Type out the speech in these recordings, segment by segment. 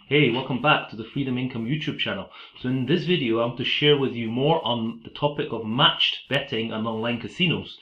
Hey, welcome back to the Freedom Income YouTube channel. So in this video, I want to share with you more on the topic of matched betting and online casinos.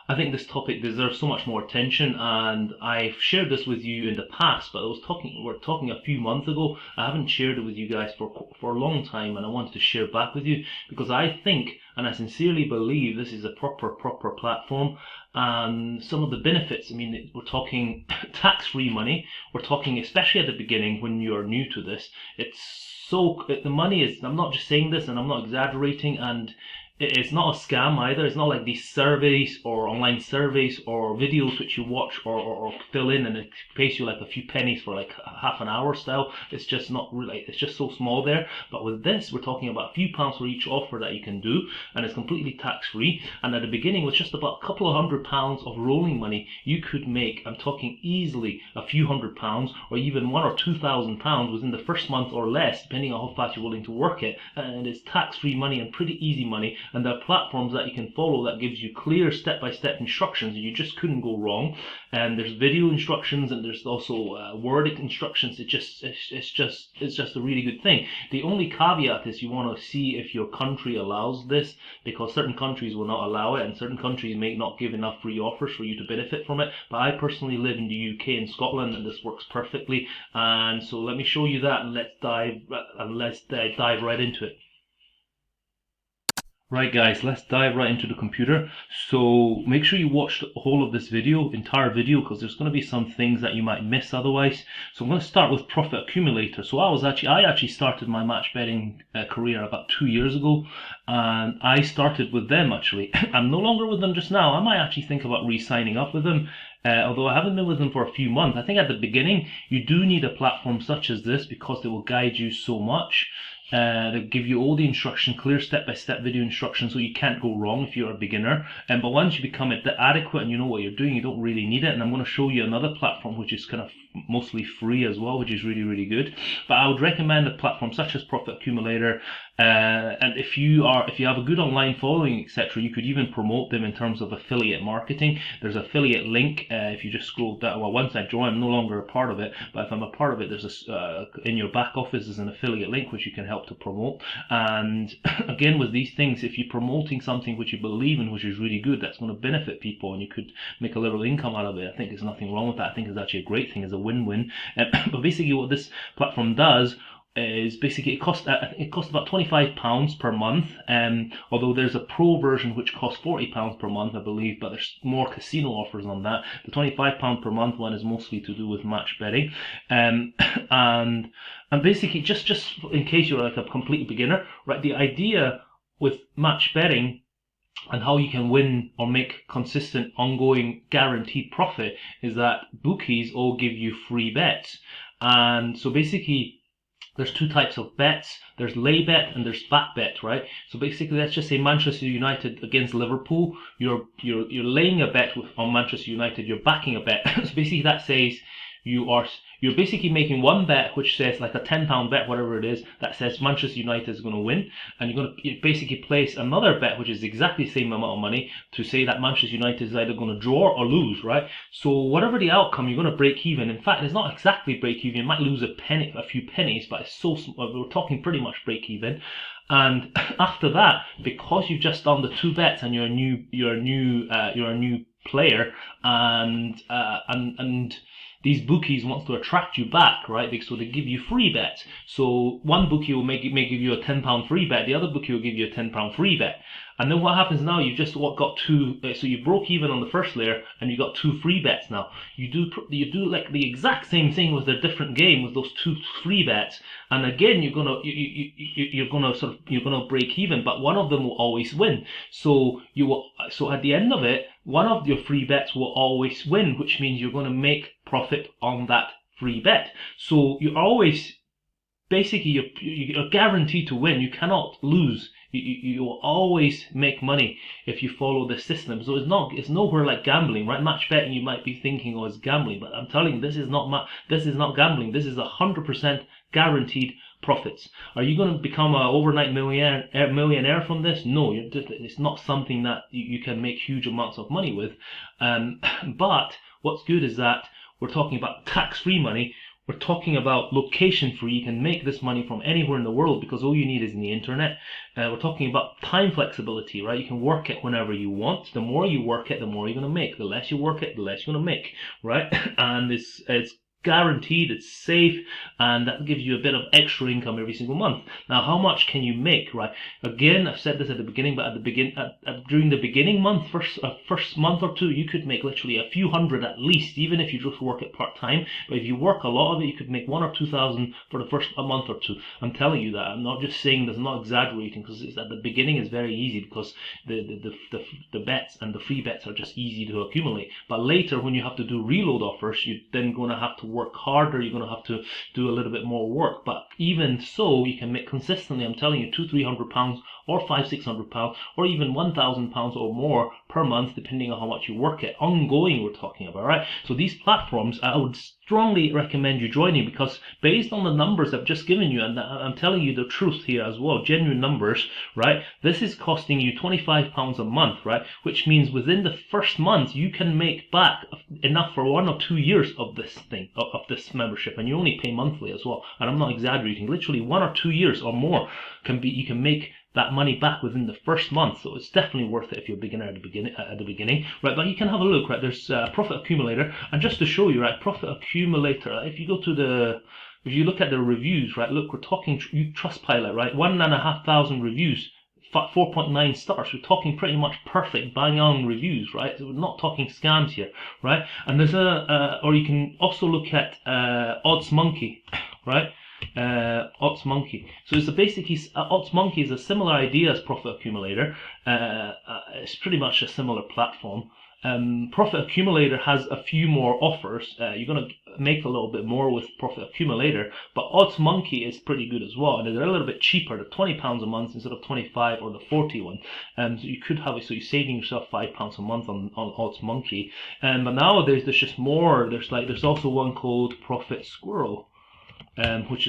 I think this topic deserves so much more attention, and I've shared this with you in the past, but we're talking a few months ago. I haven't shared it with you guys for a long time, and I wanted to share back with you because I think, and I sincerely believe, this is a proper platform. And some of the benefits, we're talking tax-free money. We're talking, especially at the beginning when you're new to this, the money is, I'm not just saying this and I'm not exaggerating, and it's not a scam either. It's not like these surveys or online surveys or videos which you watch or fill in and it pays you like a few pennies for like half an hour style. It's just not really, it's just so small there. But with this, we're talking about a few pounds for each offer that you can do, and it's completely tax free. And at the beginning, with just about a couple of £100 of rolling money, you could make, I'm talking easily, a few £100 or even £1,000 or £2,000 within the first month or less, depending on how fast you're willing to work it. And it's tax free money and pretty easy money. And there are platforms that you can follow that gives you clear step-by-step instructions, and you just couldn't go wrong. And there's video instructions, and there's also word instructions. It's just a really good thing. The only caveat is you want to see if your country allows this, because certain countries will not allow it, and certain countries may not give enough free offers for you to benefit from it. But I personally live in the UK and Scotland, and this works perfectly. And so let me show you that, and let's dive right into it. Right guys, let's dive right into the computer. So make sure you watch the whole of this entire video, because there's going to be some things that you might miss otherwise. So I'm going to start with Profit Accumulator. So I actually started my match betting career about 2 years ago, and I started with them actually. I'm no longer with them just now. I might actually think about re-signing up with them. Although I haven't been with them for a few months. I think at the beginning you do need a platform such as this, because they will guide you so much. They give you all the instruction, clear step-by-step video instructions, so you can't go wrong if you're a beginner. But once you become adequate and you know what you're doing, you don't really need it. And I'm going to show you another platform which is kind of mostly free as well, which is really good. But I would recommend a platform such as Profit Accumulator. And if you have a good online following, etc., you could even promote them in terms of affiliate marketing. There's an affiliate link if you just scroll down. Well, once I join, I'm no longer a part of it, but if I'm a part of it, there's in your back office is an affiliate link which you can help to promote. And again, with these things, if you're promoting something which you believe in, which is really good, that's going to benefit people, and you could make a little income out of it. I think there's nothing wrong with that. I think it's actually a great thing. It's a win-win. But basically, what this platform does is basically it costs about £25 per month. Although there's a pro version which costs £40 per month, I believe, but there's more casino offers on that. The £25 per month one is mostly to do with match betting, and basically just in case you're like a complete beginner, right? The idea with match betting and how you can win or make consistent, ongoing, guaranteed profit is that bookies all give you free bets. And so basically, there's two types of bets. There's lay bet and there's back bet, right? So basically, let's just say Manchester United against Liverpool. You're laying a bet on Manchester United. You're backing a bet. So basically, that says you're basically making one bet which says, like a £10 bet, whatever it is, that says Manchester United is going to win, and you basically place another bet which is exactly the same amount of money to say that Manchester United is either going to draw or lose, right? So whatever the outcome, you're going to break even. In fact, it's not exactly break even. You might lose a few pennies, but it's we're talking pretty much break even. And after that, because you've just done the two bets and you're a new player, and these bookies want to attract you back, right? So they give you free bets. So one bookie may give you a £10 free bet, the other bookie will give you a £10 free bet. And then what happens now? You just got two. So you broke even on the first layer, and you got two free bets now. You do like the exact same thing with a different game with those two free bets, and again you're gonna break even, but one of them will always win. So at the end of it, one of your free bets will always win, which means you're going to make profit on that free bet. So you're always basically you're guaranteed to win. You cannot lose. You will always make money if you follow the system. So it's nowhere like gambling, right? Match betting, you might be thinking, oh, it's gambling, but I'm telling you, this is not gambling. This is 100% guaranteed profits. Are you going to become an overnight millionaire from this? No, it's not something that you can make huge amounts of money with. But what's good is that we're talking about tax-free money, We're talking about location free. You can make this money from anywhere in the world because all you need is in the internet. We're talking about time flexibility, right? You can work it whenever you want. The more you work it, the more you're going to make. The less you work it, the less you're going to make, right? And it's guaranteed, it's safe, and that gives you a bit of extra income every single month. Now, how much can you make, right? Again, I've said this at the beginning, but during the beginning month, first month or two, you could make literally a few hundred at least, even if you just work it part time. But if you work a lot of it, you could make 1,000 or 2,000 for the first month or two. I'm telling you that. I'm not just saying this. I'm not exaggerating, because at the beginning it's very easy because the bets and the free bets are just easy to accumulate. But later, when you have to do reload offers, you're then going to have to work harder. You're going to have to do a little bit more work. But even so, you can make consistently, I'm telling you, £200-300 or £500-600 or even £1,000 or more per month, depending on how much you work it. Ongoing, we're talking about, right? So these platforms, I would strongly recommend you joining, because based on the numbers I've just given you, and I'm telling you the truth here as well, genuine numbers, right? This is costing you £25 a month, right? Which means within the first month you can make back enough for 1 or 2 years of this thing, of this membership, and you only pay monthly as well. And I'm not exaggerating. Literally 1 or 2 years or more you can make that money back within the first month. So it's definitely worth it if you're a beginner at the beginning, right? But you can have a look, right? There's Profit Accumulator, and just to show you, right, Profit Accumulator, if you look at the reviews, right, look, we're talking Trustpilot, right, 1,500 reviews, 4.9 stars. We're talking pretty much perfect, bang on reviews, right? So we're not talking scams here, right? And there's or you can also look at Odds Monkey, right? Odds Monkey. So it's basically Odds Monkey is a similar idea as Profit Accumulator. It's pretty much a similar platform. Profit Accumulator has a few more offers. You're going to make a little bit more with Profit Accumulator, but Odds Monkey is pretty good as well, and they're a little bit cheaper. They're £20 a month instead of 25 or the 40 one. So you could have it, so you're saving yourself £5 a month on Odds Monkey. But nowadays there's just more. There's also one called Profit Squirrel, which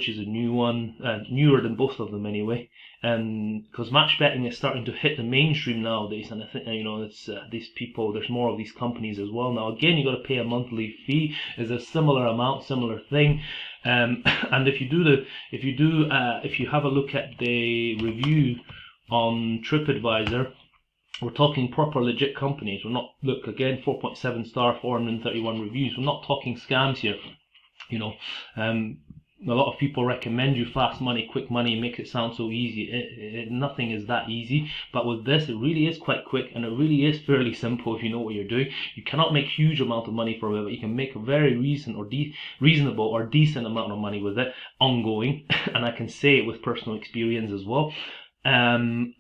is a new one, newer than both of them anyway. Because match betting is starting to hit the mainstream nowadays, and I think it's these people. There's more of these companies as well now. Again, you got to pay a monthly fee. Is a similar amount, similar thing. And if you have a look at the review on TripAdvisor, we're talking proper legit companies. We're not, look again, 4.7 star, 431 reviews. We're not talking scams here. A lot of people recommend you fast money, quick money, make it sound so easy. Nothing is that easy, but with this, it really is quite quick, and it really is fairly simple if you know what you're doing. You cannot make huge amount of money from it, but you can make a very reasonable or decent amount of money with it, ongoing, and I can say it with personal experience as well. And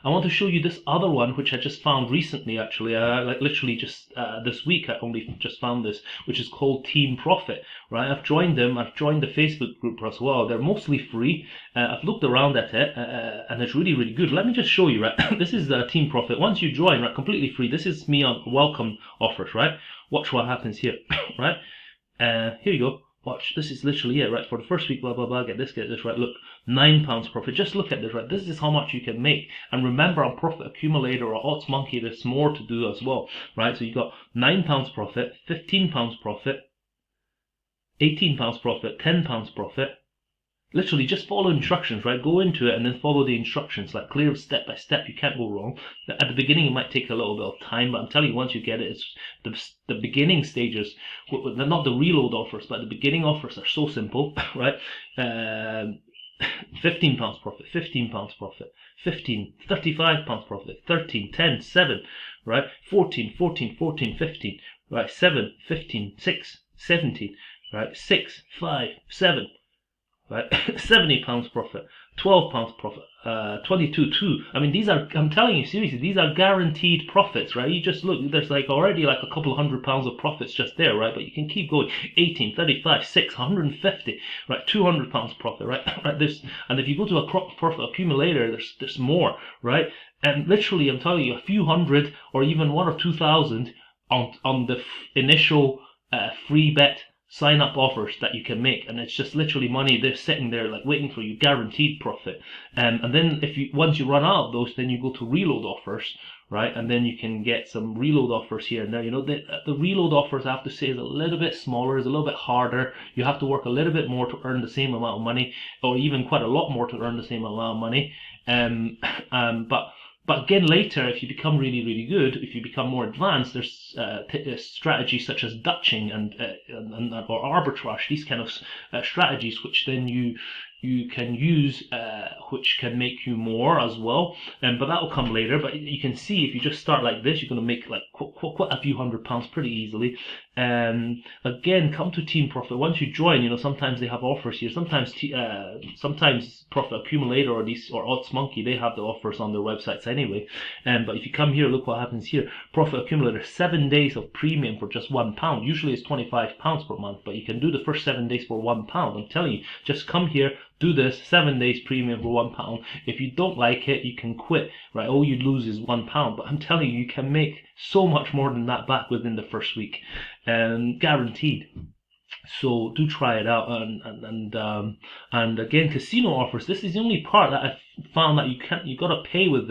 I want to show you this other one, which I just found recently, actually, like literally just this week. I only just found this, which is called Team Profit, right? I've joined them. I've joined the Facebook group as well. They're mostly free. I've looked around at it, and it's really, really good. Let me just show you, right? This is Team Profit. Once you join, right, completely free. This is me on welcome offers, right? Watch what happens here, right? Here you go. Watch, this is literally it, right? For the first week, blah, blah, blah, get this, right? Look, £9 profit. Just look at this, right? This is how much you can make. And remember, on Profit Accumulator or Odds Monkey, there's more to do as well, right? So you got £9 profit, £15 profit, £18 profit, £10 profit. Literally, just follow instructions, right? Go into it and then follow the instructions, like clear step by step. You can't go wrong. At the beginning, it might take a little bit of time, but I'm telling you, once you get it, it's the beginning stages. They're not the reload offers, but the beginning offers are so simple, right? £15 profit, £15 profit, 15, £35 profit, 13, 10, 7, right? 14, 14, 14, 15, right? 7, 15, 6, 17, right? 6, 5, 7. Right, £70 profit, £12 profit, 22, 2. I mean, these are, I'm telling you seriously, these are guaranteed profits, right? You just look, there's already a couple of £100 of profits just there, right? But you can keep going. 18, 35, 6, 150, right? £200 profit, right? Right. And if you go to a Profit Accumulator, there's more, right? And literally, I'm telling you, a few hundred or even 1,000 or 2,000 on the initial free bet sign up offers that you can make, and it's just literally money they're sitting there like waiting for you, guaranteed profit. And then once you run out of those, then you go to reload offers, right? And then you can get some reload offers here and there. You know, the reload offers, I have to say, is a little bit smaller, is a little bit harder. You have to work a little bit more to earn the same amount of money, or even quite a lot more to earn the same amount of money. Um, but again, later, if you become really good, if you become more advanced, there's strategies such as Dutching and or arbitrage, these kind of strategies, which then you can use, which can make you more as well. But that will come later. But you can see if you just start like this, you're going to make like quite a few £100s pretty easily. Again, come to Team Profit. Once you join, you know, sometimes they have offers here. Sometimes Profit Accumulator or Odds Monkey, they have the offers on their websites anyway. But if you come here, look what happens here. Profit Accumulator, 7 days of premium for just £1. Usually it's £25 per month, but you can do the first 7 days for £1. I'm telling you, just come here, do this 7 days premium for £1. If you don't like it, you can quit, right? All you lose is £1, but I'm telling you, you can make so much more than that back within the first week, guaranteed. So do try it out. And again, casino offers. This is the only part that I found that you got to pay with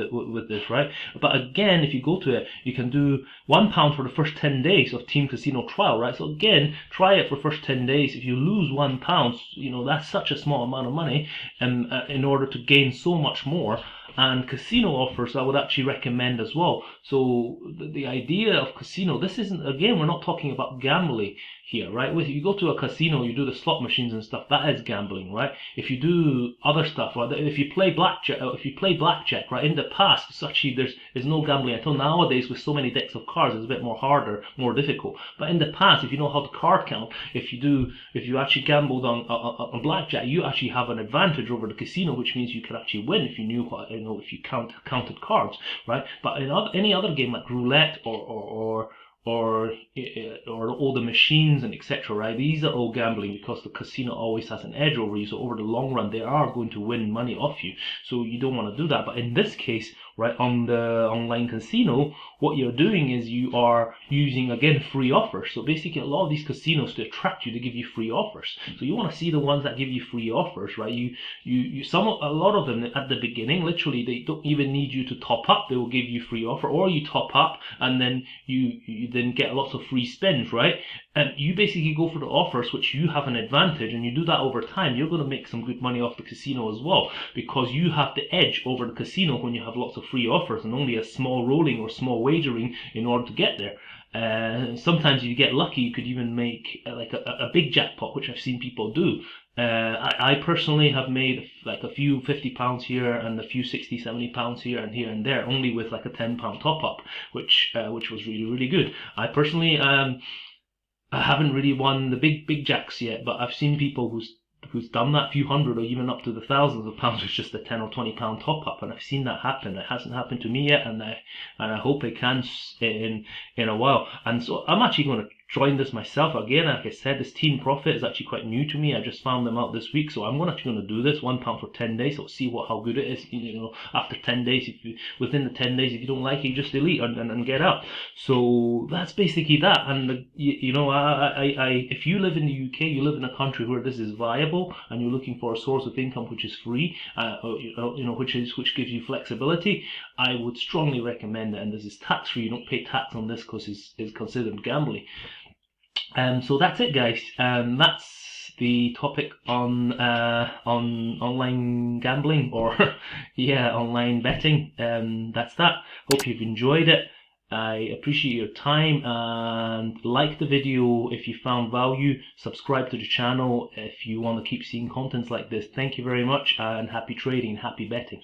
this, right? But again, if you go to it, you can do £1 for the first 10 days of Team Casino trial, right? So again, try it for the first 10 days. If you lose £1, you know, that's such a small amount of money, in order to gain so much more. And casino offers I would actually recommend as well. So the idea of casino, this isn't, again, we're not talking about gambling here, right? If you go to a casino, you do the slot machines and stuff, that is gambling, right? If you do other stuff, right? If you play blackjack, right? In the past, it's actually there's no gambling until nowadays. With so many decks of cards, it's a bit more harder, more difficult. But in the past, if you know how to card count, if you actually gambled on blackjack, you actually have an advantage over the casino, which means you could actually win if you knew what, you know, if you counted cards, right? But in any other game like roulette or all the machines and etc., right? These are all gambling, because the casino always has an edge over you. So over the long run, they are going to win money off you. So you don't want to do that. But in this case, right, on the online casino, what you're doing is you are using, again, free offers. So basically, a lot of these casinos, to attract you, they give you free offers. So you want to see the ones that give you free offers, right? A lot of them at the beginning, literally, they don't even need you to top up. They will give you free offer, or you top up and then you then get lots of free spins, right? And you basically go for the offers, which you have an advantage, and you do that over time. You're going to make some good money off the casino as well, because you have the edge over the casino when you have lots of free offers and only a small rolling or small wagering in order to get there. Sometimes if you get lucky, you could even make like a big jackpot, which I've seen people do. I personally have made like a few £50 here and a few £60-70 here and there, only with like a £10 top up, which was really good. I personally I haven't really won the big jacks yet, but I've seen people who's done that, few hundred or even up to the thousands of pounds with just a £10 or £20 top up, and I've seen that happen. It hasn't happened to me yet, and I hope it can in a while. And so I'm actually going to join this myself again. Like I said, this Team Profit is actually quite new to me. I just found them out this week, so I'm actually going to do this £1 for 10 days. So see how good it is. You know, after 10 days, within the 10 days, if you don't like it, you just delete and get out. So that's basically that. And you know, if you live in the UK, you live in a country where this is viable, and you're looking for a source of income which is free, which gives you flexibility, I would strongly recommend it. And this is tax free. You don't pay tax on this because it's considered gambling. So that's it, guys. That's the topic on online gambling, or online betting. That's that. Hope you've enjoyed it. I appreciate your time, and like the video if you found value. Subscribe to the channel if you want to keep seeing contents like this. Thank you very much, and happy trading, happy betting.